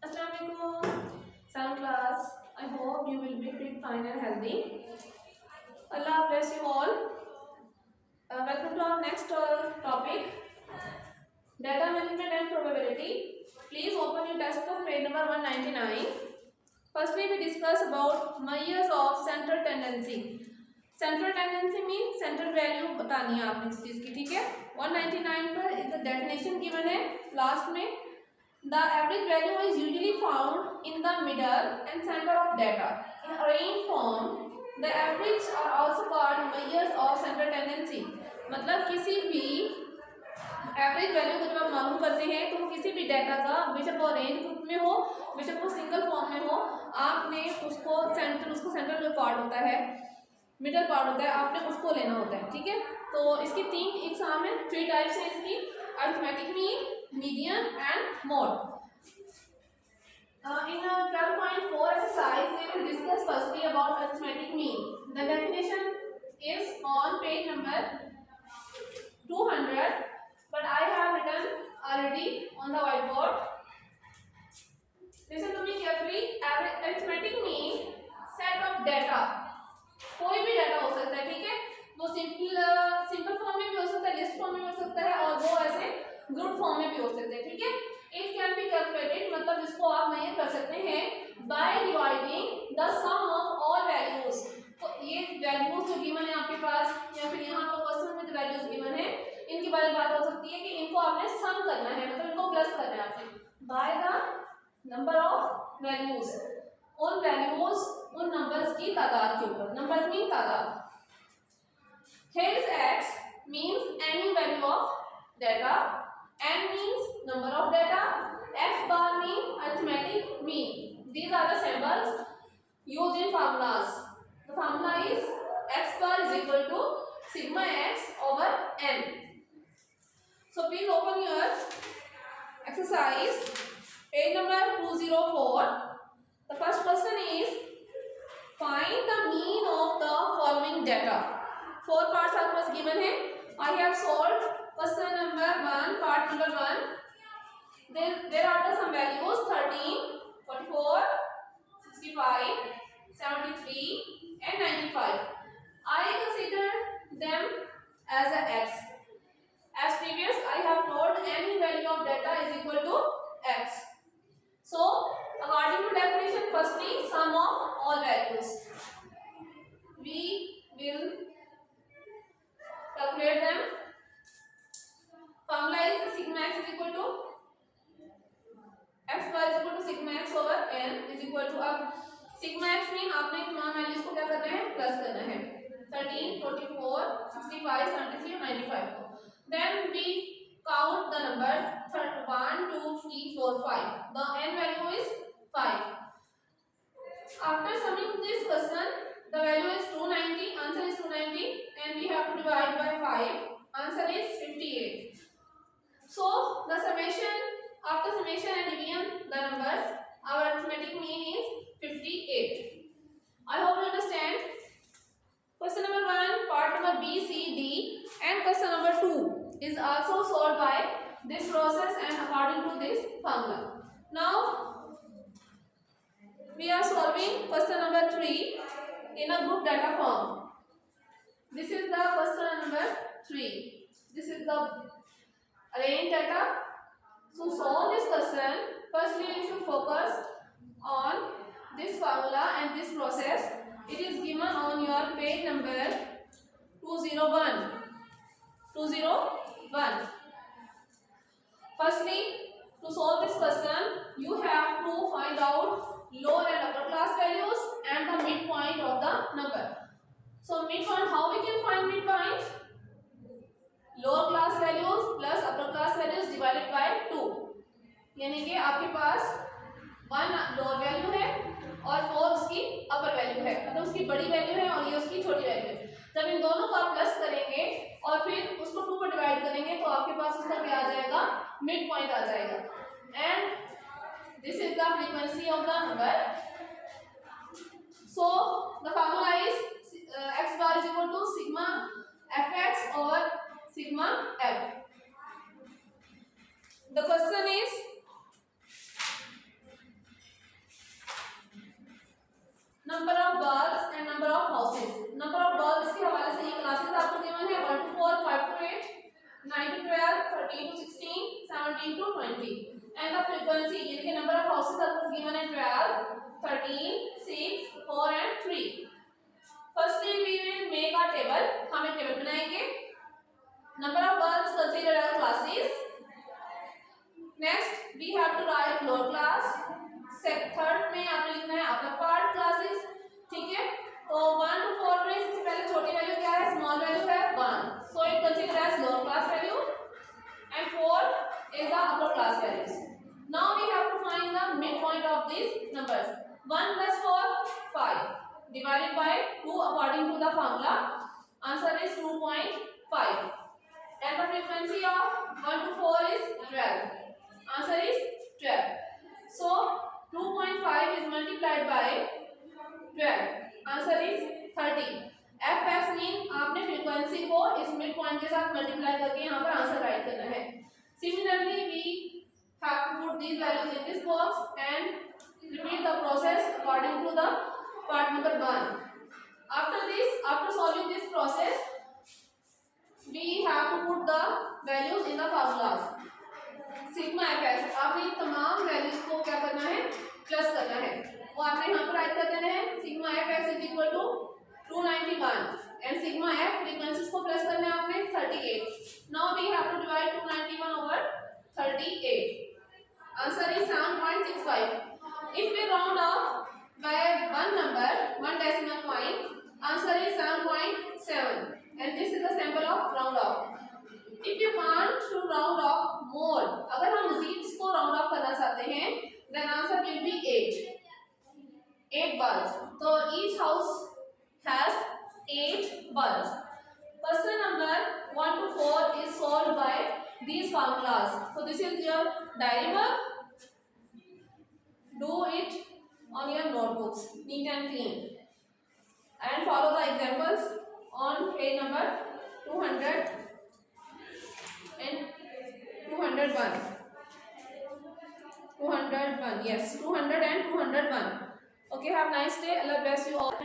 Assalamualaikum. Sound class. I hope you will be fit, fine, and healthy. Allah bless you all. Welcome to our next topic, data management and probability. Please open your textbook, page number 199. Firstly, we discuss about measures of central tendency. Central tendency mean central value बतानी है आपने इस चीज की, ठीक है। 199 पर is the definition given है लास्ट में। The average value is usually found in the middle and centre of data in arrange form. The average are also called measures of central tendency. मतलब किसी भी एवरेज वैल्यू को जब आप मालूम करते हैं तो वो किसी भी डाटा का, बेशक वो अरेंज ग्रुप में हो, बेशक वो सिंगल फॉर्म में हो, आपने उसको सेंट्रल जो पार्ट होता है, मिडल पार्ट होता है, आपने उसको लेना होता है, ठीक है। तो इसकी तीन एग्जाम है, 3 टाइप्स है इसकी, arithmetic mean, median and mode. In 12.4 exercise we will discuss firstly about arithmetic mean. The definition is on page number 200, but I have written already on the whiteboard. Listen to me carefully. Arithmetic mean set of data. कोई भी data हो सकता है, ठीक है। वो simple form में भी हो सकता है, लिस्ट फॉर्म में भी हो सकता है, और वो ऐसे ग्रुप फॉर्म में भी हो सकते हैं, ठीक है। इट कैन बी कैलकुलेटेड, मतलब इसको आप मेजर कर सकते हैं by dividing the sum of all values. तो ये वैल्यूज जो गिवन है आपके पास, या फिर यहाँ पर क्वेश्चन में जो वैल्यूज गिवन है, इनके बारे में बात हो सकती है कि इनको आपने सम करना है, मतलब इनको प्लस करना है आपने by the number of values, उन वैल्यूज, उन नंबर्स की तादाद के ऊपर। नंबर्स मीन तादाद। Here is x means any value of data, n means number of data, x bar mean arithmetic mean. These are the symbols used in formulas. The formula is x bar is equal to sigma x over n. So please open your exercise, page number 204. The first question is find the mean of the following data. 4 parts are was given है. I have solved question number 1, part number 1. There are the some values 13, 44, 65, 73 and 95. I consider them as a x. As previous, I have told any value of data is equal to x. So according to definition, firstly sum of all values. We will calculate them. Formula is sigma x is equal to x bar is equal to sigma x over n is equal to, अब sigma x mean आपने तमाम values को क्या करना है, plus करना है, 13, 44, 65, 73 और 95 को। Then we count the numbers 1, 2, 3, 4, 5. The n value is 5. After summing this question, the value is 290, answer is 290, and we have to divide by 5. Answer is 58. So the summation, after summation and division the numbers, our arithmetic mean is 58. I hope you understand. Question number 1, part number B, C, D, and question number 2 is also solved by this process and according to this formula. Now we are solving question number 3 in a group data form. This is the question number 3. This is the arranged data. So solve this question. Firstly, you should focus on this formula and this process. It is given on your page number 201. 201. Firstly, to solve this question, you have to find out lower and upper class values and the midpoint of the number. So midpoint, how we can find midpoint? Lower class values plus upper class values divided by 2. यानी कि आपके पास 1 lower value है और 4 उसकी अपर value है, मतलब उसकी बड़ी वैल्यू है और ये उसकी छोटी वैल्यू है। जब इन दोनों को आप प्लस करेंगे और फिर उसको 2 पर डिवाइड करेंगे तो आपके पास उसका क्या आ जाएगा, मिड पॉइंट आ जाएगा। And this is the frequency of the number. So the formula is x bar is equal to sigma fx over sigma f. The question is 12, 13 to 16, 17 to 20. And the frequency, यानी कि number of houses are given है 12, 13, 6, 4 and 3. Firstly, we will make a table. हम एक table बनाएंगे. Number of bulbs considered as classes. Next, we have to write lower class. Third में आपने लिखना है अपना पार्ट क्लासेस. ठीक है, तो 1 to 4 में सबसे पहले छोटी वैल्यू क्या है, स्मॉल वैल्यू है 1, so it consider as lower class value and 4 is the upper class values. Now we have to find the midpoint of these numbers. 1 plus 4 5 divided by 2 according to the formula. Answer is 2.5 and the frequency of 1 to 4 is 12. Answer is 12. So 2.5 is multiplied by 12. Answer is 30. FF mean आपने frequency को इस mid point के साथ multiply करके यहाँ पर answer right करना है. Similarly, we have to put these values in this box and repeat the process according to the part number 1. After this, after solving this process, we have to put the values in the formulas. Sigma fs आपने तमाम values को क्या करना है, plus करना है. वो आपने यहाँ पर राइट कर देना है. Sigma fx is equal to 291 and sigma f frequencies को प्लस करना है आपने 38. Now we have to divide 291 over 38. Answer is 7.65. If we round off by one number, one decimal point, answer is 7.7 and this is the symbol of round off. If you want to round off more, अगर हम मजीद इसको round of करना चाहते हैं, then answer will be 8 bulbs. So each house has 8 bulbs. Question number 1 to 4 is solved by these formulas. So this is your diary work. Do it on your notebooks, neat and clean, and follow the examples on page number 200 and 201. 201, yes, 200 and 201. Okay, have a nice day. Allah bless you all.